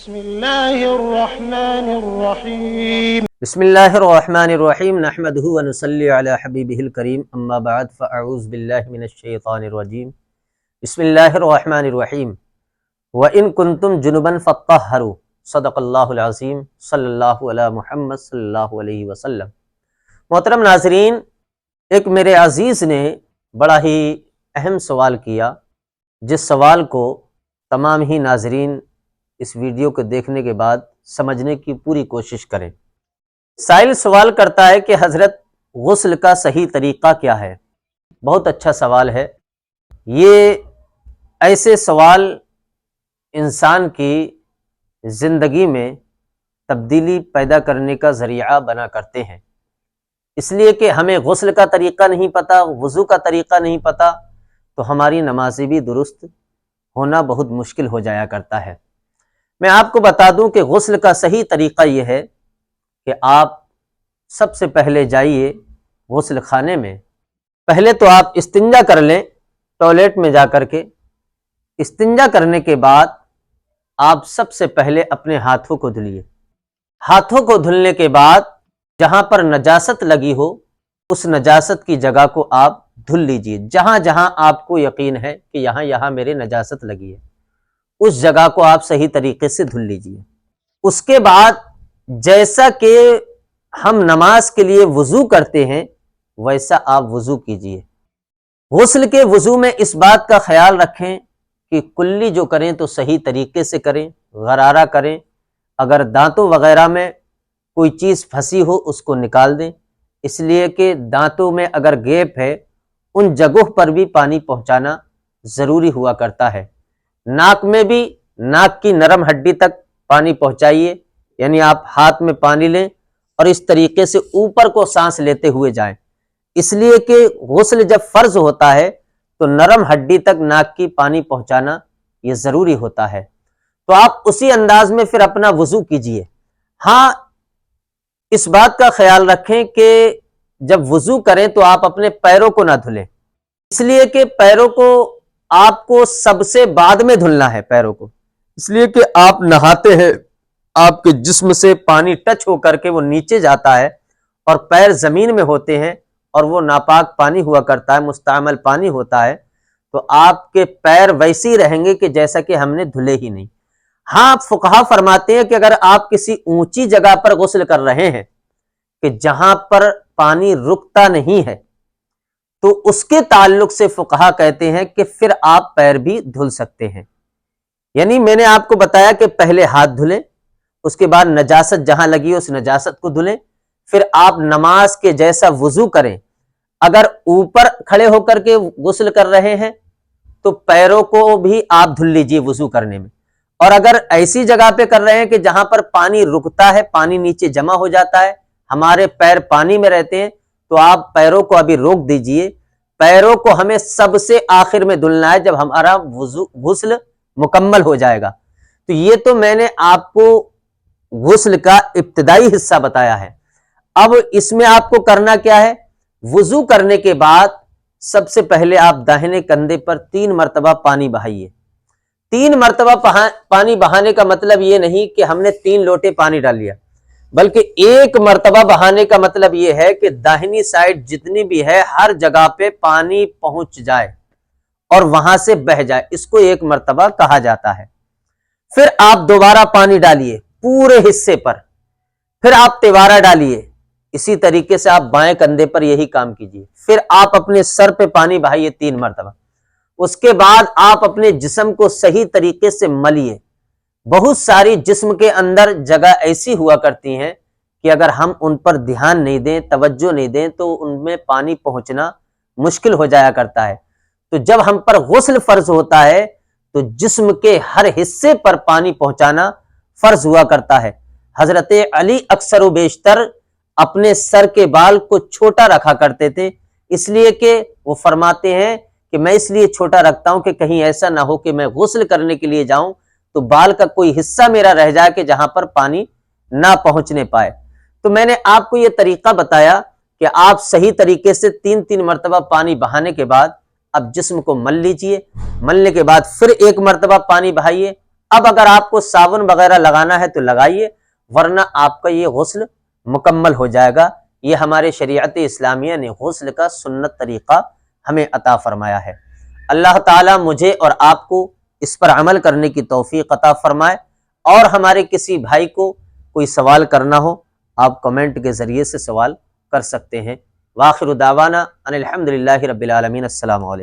بسم اللہ الرحمن الرحیم بسم اللہ الرحمن الرحیم نحمده ونصلی علی حبیبہ الکریم اما بعد فاعوذ باللہ من الشیطان الرجیم بسم اللہ الرحمن الرحیم وَإِن كُنتُمْ جُنُبًا فَاطَّهَّرُوا صدق اللہ العظیم صلی اللہ علی محمد صلی اللہ علیہ وسلم۔ محترم ناظرین، ایک میرے عزیز نے بڑا ہی اہم سوال کیا، جس سوال کو تمام ہی ناظرین اس ویڈیو کو دیکھنے کے بعد سمجھنے کی پوری کوشش کریں۔ سائل سوال کرتا ہے کہ حضرت غسل کا صحیح طریقہ کیا ہے؟ بہت اچھا سوال ہے۔ یہ ایسے سوال انسان کی زندگی میں تبدیلی پیدا کرنے کا ذریعہ بنا کرتے ہیں، اس لیے کہ ہمیں غسل کا طریقہ نہیں پتہ، وضو کا طریقہ نہیں پتہ، تو ہماری نمازیں بھی درست ہونا بہت مشکل ہو جایا کرتا ہے۔ میں آپ کو بتا دوں کہ غسل کا صحیح طریقہ یہ ہے کہ آپ سب سے پہلے جائیے غسل خانے میں، پہلے تو آپ استنجا کر لیں ٹوائلٹ میں جا کر کے۔ استنجا کرنے کے بعد آپ سب سے پہلے اپنے ہاتھوں کو دھلیے۔ ہاتھوں کو دھلنے کے بعد جہاں پر نجاست لگی ہو اس نجاست کی جگہ کو آپ دھل لیجئے، جہاں جہاں آپ کو یقین ہے کہ یہاں میرے نجاست لگی ہے، اس جگہ کو آپ صحیح طریقے سے دھل لیجئے۔ اس کے بعد جیسا کہ ہم نماز کے لیے وضو کرتے ہیں ویسا آپ وضو کیجئے۔ غسل کے وضو میں اس بات کا خیال رکھیں کہ کلی جو کریں تو صحیح طریقے سے کریں، غرارہ کریں۔ اگر دانتوں وغیرہ میں کوئی چیز پھنسی ہو اس کو نکال دیں، اس لیے کہ دانتوں میں اگر گیپ ہے ان جگہوں پر بھی پانی پہنچانا ضروری ہوا کرتا ہے۔ ناک میں بھی ناک کی نرم ہڈی تک پانی پہنچائیے، یعنی آپ ہاتھ میں پانی لیں اور اس طریقے سے اوپر کو سانس لیتے ہوئے جائیں، اس لیے کہ غسل جب فرض ہوتا ہے تو نرم ہڈی تک ناک کی پانی پہنچانا یہ ضروری ہوتا ہے، تو آپ اسی انداز میں پھر اپنا وضو کیجئے۔ ہاں، اس بات کا خیال رکھیں کہ جب وضو کریں تو آپ اپنے پیروں کو نہ دھلیں، اس لیے کہ پیروں کو آپ کو سب سے بعد میں دھلنا ہے۔ پیروں کو اس لیے کہ آپ نہاتے ہیں، آپ کے جسم سے پانی ٹچ ہو کر کے وہ نیچے جاتا ہے اور پیر زمین میں ہوتے ہیں اور وہ ناپاک پانی ہوا کرتا ہے، مستعمل پانی ہوتا ہے، تو آپ کے پیر ویسے ہی رہیں گے کہ جیسا کہ ہم نے دھلے ہی نہیں۔ ہاں، فقہا فرماتے ہیں کہ اگر آپ کسی اونچی جگہ پر غسل کر رہے ہیں کہ جہاں پر پانی رکتا نہیں ہے تو اس کے تعلق سے فقہا کہتے ہیں کہ پھر آپ پیر بھی دھل سکتے ہیں۔ یعنی میں نے آپ کو بتایا کہ پہلے ہاتھ دھلیں، اس کے بعد نجاست جہاں لگی اس نجاست کو دھلیں، پھر آپ نماز کے جیسا وضو کریں۔ اگر اوپر کھڑے ہو کر کے غسل کر رہے ہیں تو پیروں کو بھی آپ دھل لیجئے وضو کرنے میں، اور اگر ایسی جگہ پہ کر رہے ہیں کہ جہاں پر پانی رکتا ہے، پانی نیچے جمع ہو جاتا ہے، ہمارے پیر پانی میں رہتے ہیں، تو آپ پیروں کو ابھی روک دیجئے۔ پیروں کو ہمیں سب سے آخر میں دھلنا ہے جب ہمارا غسل مکمل ہو جائے گا۔ تو یہ تو میں نے آپ کو غسل کا ابتدائی حصہ بتایا ہے۔ اب اس میں آپ کو کرنا کیا ہے؟ وضو کرنے کے بعد سب سے پہلے آپ داہنے کندھے پر 3 مرتبہ پانی بہائیے۔ 3 مرتبہ پانی بہانے کا مطلب یہ نہیں کہ ہم نے 3 لوٹے پانی ڈال لیا، بلکہ 1 مرتبہ بہانے کا مطلب یہ ہے کہ داہنی سائڈ جتنی بھی ہے ہر جگہ پہ پانی پہنچ جائے اور وہاں سے بہہ جائے، اس کو 1 مرتبہ کہا جاتا ہے۔ پھر آپ دوبارہ پانی ڈالیے پورے حصے پر، پھر آپ تیوارہ ڈالیے، اسی طریقے سے آپ بائیں کندھے پر یہی کام کیجیے۔ پھر آپ اپنے سر پہ پانی بہائیے 3 مرتبہ۔ اس کے بعد آپ اپنے جسم کو صحیح طریقے سے ملیے۔ بہت ساری جسم کے اندر جگہ ایسی ہوا کرتی ہیں کہ اگر ہم ان پر دھیان نہیں دیں، توجہ نہیں دیں تو ان میں پانی پہنچنا مشکل ہو جایا کرتا ہے۔ تو جب ہم پر غسل فرض ہوتا ہے تو جسم کے ہر حصے پر پانی پہنچانا فرض ہوا کرتا ہے۔ حضرت علی اکثر و بیشتر اپنے سر کے بال کو چھوٹا رکھا کرتے تھے، اس لیے کہ وہ فرماتے ہیں کہ میں اس لیے چھوٹا رکھتا ہوں کہ کہیں ایسا نہ ہو کہ میں غسل کرنے کے لیے جاؤں تو بال کا کوئی حصہ میرا رہ جائے کہ جہاں پر پانی نہ پہنچنے پائے۔ تو میں نے آپ کو یہ طریقہ بتایا کہ آپ صحیح طریقے سے 3 مرتبہ پانی بہانے کے بعد اب جسم کو مل لیجئے۔ ملنے کے بعد پھر 1 مرتبہ پانی بہائیے، اب اگر آپ کو صابن وغیرہ لگانا ہے تو لگائیے، ورنہ آپ کا یہ غسل مکمل ہو جائے گا۔ یہ ہمارے شریعت اسلامیہ نے غسل کا سنت طریقہ ہمیں عطا فرمایا ہے۔ اللہ تعالیٰ مجھے اور آپ کو اس پر عمل کرنے کی توفیق عطا فرمائے۔ اور ہمارے کسی بھائی کو کوئی سوال کرنا ہو، آپ کمنٹ کے ذریعے سے سوال کر سکتے ہیں۔ وآخر دعوانا ان الحمدللہ رب العالمین۔ السلام علیکم۔